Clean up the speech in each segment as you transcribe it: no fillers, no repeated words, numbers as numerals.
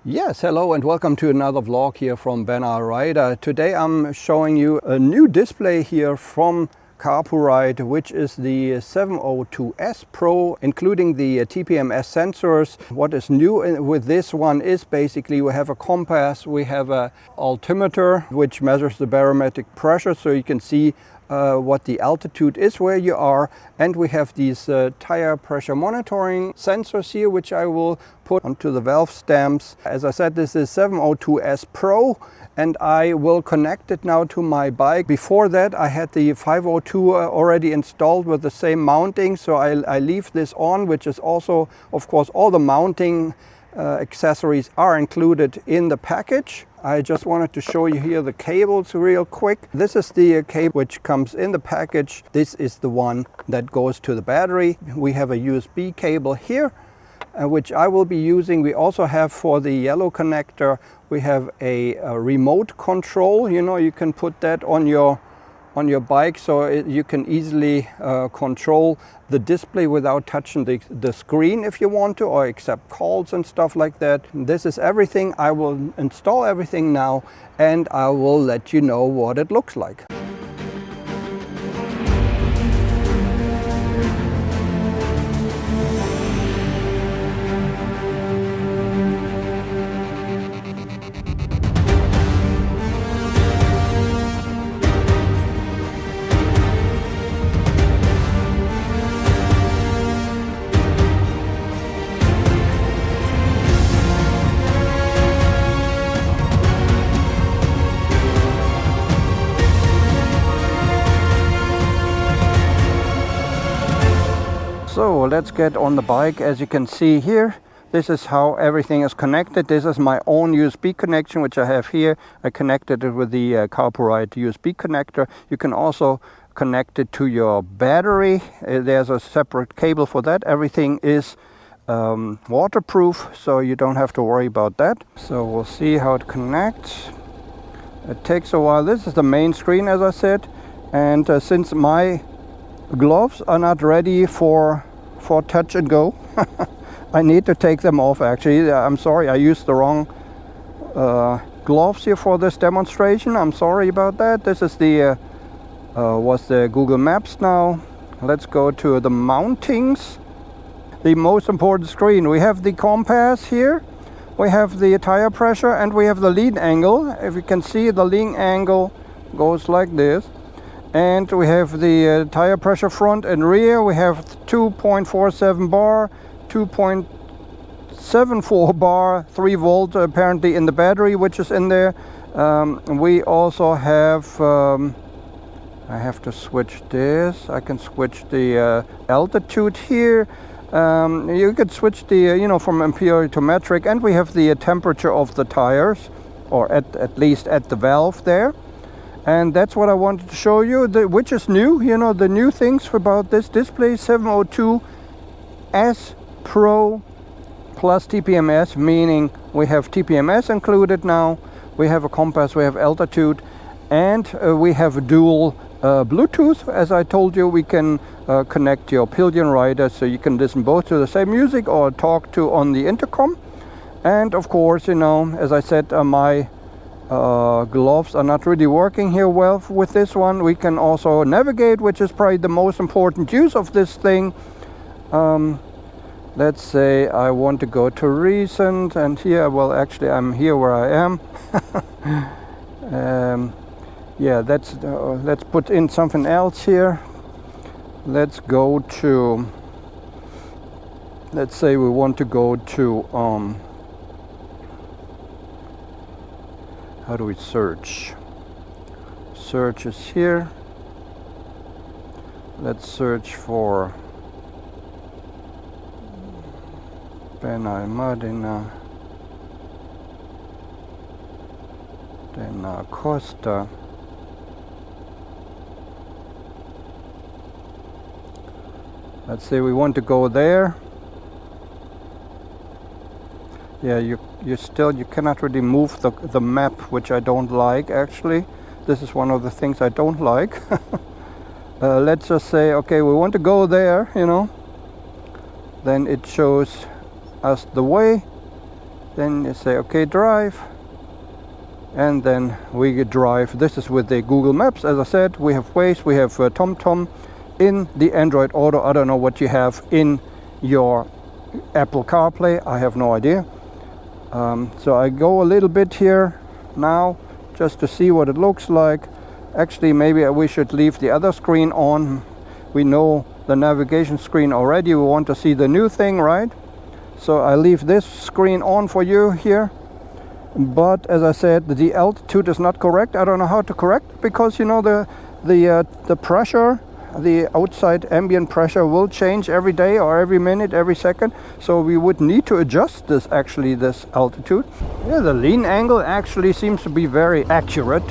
Yes, hello and welcome to another vlog here from Carpuride. Today I'm showing you a new display here from Carpuride, which is the 702S Pro, including the TPMS sensors. What is new with this one is basically we have a compass, we have an altimeter which measures the barometric pressure, so you can see what the altitude is where you are, and we have these tire pressure monitoring sensors here which I will put onto the valve stamps. As I said, this is 702S Pro and I will connect it now to my bike. Before that I had the 502 already installed with the same mounting, so I leave this on, which is also, of course, all the mounting accessories are included in the package. I just wanted to show you here the cables real quick. This is the cable which comes in the package. This is the one that goes to the battery. We have a USB cable here, which I will be using. We also have, for the yellow connector, we have a remote control. You know, you can put that on your bike, so you can easily control the display without touching the screen if you want to, or accept calls and stuff like that. This is everything. I will install everything now and I will let you know what it looks like. So let's get on the bike. As you can see here, this is how everything is connected. This is my own USB connection, which I have here. I connected it with the Carpuride USB connector. You can also connect it to your battery. There's a separate cable for that. Everything is waterproof, so you don't have to worry about that. So we'll see how it connects. It takes a while. This is the main screen, as I said, and since my gloves are not ready for touch and go, I need to take them off. Actually, I'm sorry, I used the wrong gloves here for this demonstration. I'm sorry about that. This is the was the Google Maps now. Let's go to the mountings. The most important screen. We have the compass here, we have the tire pressure, and we have the lean angle. If you can see, the lean angle goes like this. And we have the tire pressure front and rear. We have 2.47 bar, 2.74 bar, 3 volt apparently in the battery, which is in there. We also have, I have to switch this. I can switch the altitude here. You could switch the, from ampere to metric. And we have the temperature of the tires, or at least at the valve there. And that's what I wanted to show you, which is new. The new things about this display, 702S Pro plus TPMS, meaning we have TPMS included now, we have a compass, we have altitude, and we have dual Bluetooth. As I told you, we can connect your pillion rider, so you can listen both to the same music or talk to on the intercom. And of course, as I said, my gloves are not really working here well with this one. We can also navigate, which is probably the most important use of this thing. Let's say I want to go to recent, and here, well, actually I'm here where I am. Yeah, let's put in something else here. Let's go to, let's say we want to go to how do we search? Search is here. Let's search for Benalmádena, Dena Costa. Let's say we want to go there. Yeah, you cannot really move the map, which I don't like, actually. This is one of the things I don't like. Let's just say, okay, we want to go there, then it shows us the way. Then you say okay, drive, and then we drive. This is with the Google Maps. As I said, we have Waze, we have TomTom in the Android Auto. I don't know what you have in your Apple CarPlay, I have no idea. So I go a little bit here now just to see what it looks like. Actually, maybe we should leave the other screen on. We know the navigation screen already. We want to see the new thing, right? So I leave this screen on for you here. But as I said, the altitude is not correct. I don't know how to correct it, because you know the pressure, the outside ambient pressure will change every day or every minute, every second. So we would need to adjust this altitude. Yeah, the lean angle actually seems to be very accurate.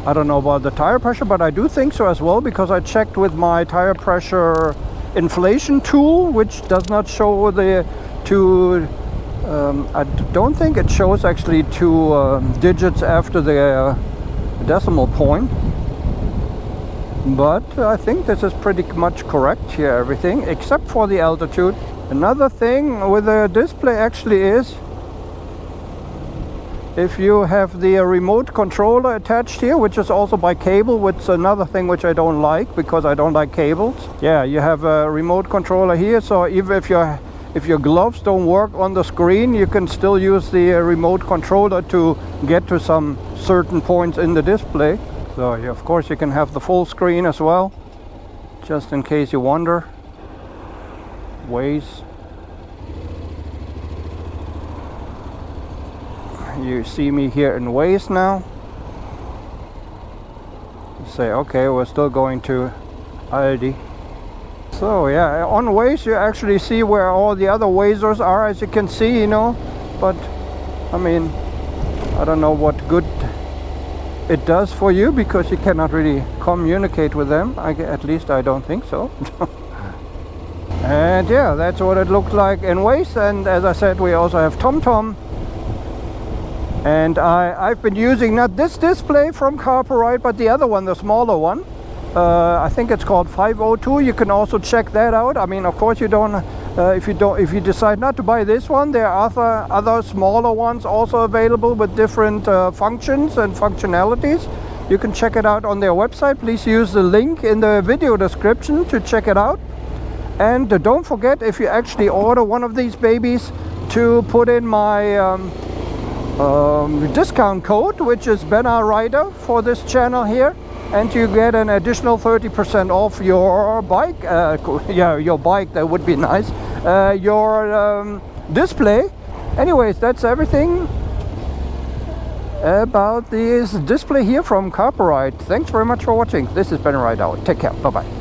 I don't know about the tire pressure, but I do think so as well, because I checked with my tire pressure inflation tool, which does not show the two. I don't think it shows actually two digits after the decimal point. But I think this is pretty much correct here, everything except for the altitude. Another thing with the display actually is, if you have the remote controller attached here, which is also by cable, which is another thing which I don't like, because I don't like cables. Yeah, you have a remote controller here, so even if your gloves don't work on the screen, you can still use the remote controller to get to some certain points in the display. So of course you can have the full screen as well, just in case you wonder. Waze. You see me here in Waze now. You say okay, we're still going to Aldi. So yeah, on Waze you actually see where all the other Wazers are, as you can see, you know. But I mean, I don't know what good it does for you, because you cannot really communicate with them. At least I don't think so. And yeah, that's what it looked like in Waze. And as I said, we also have TomTom. And I've been using not this display from Carpuride, but the other one, the smaller one. I think it's called 502. You can also check that out. I mean, of course, you don't. If you decide not to buy this one, there are other smaller ones also available with different functions and functionalities. You can check it out on their website. Please use the link in the video description to check it out. And don't forget, if you actually order one of these babies, to put in my discount code, which is BenRider for this channel here, and you get an additional 30% off your bike. Yeah, your bike, that would be nice. Your display. Anyways, that's everything about this display here from Carpuride. Thanks very much for watching. This is BenRider out. Take care. Bye bye.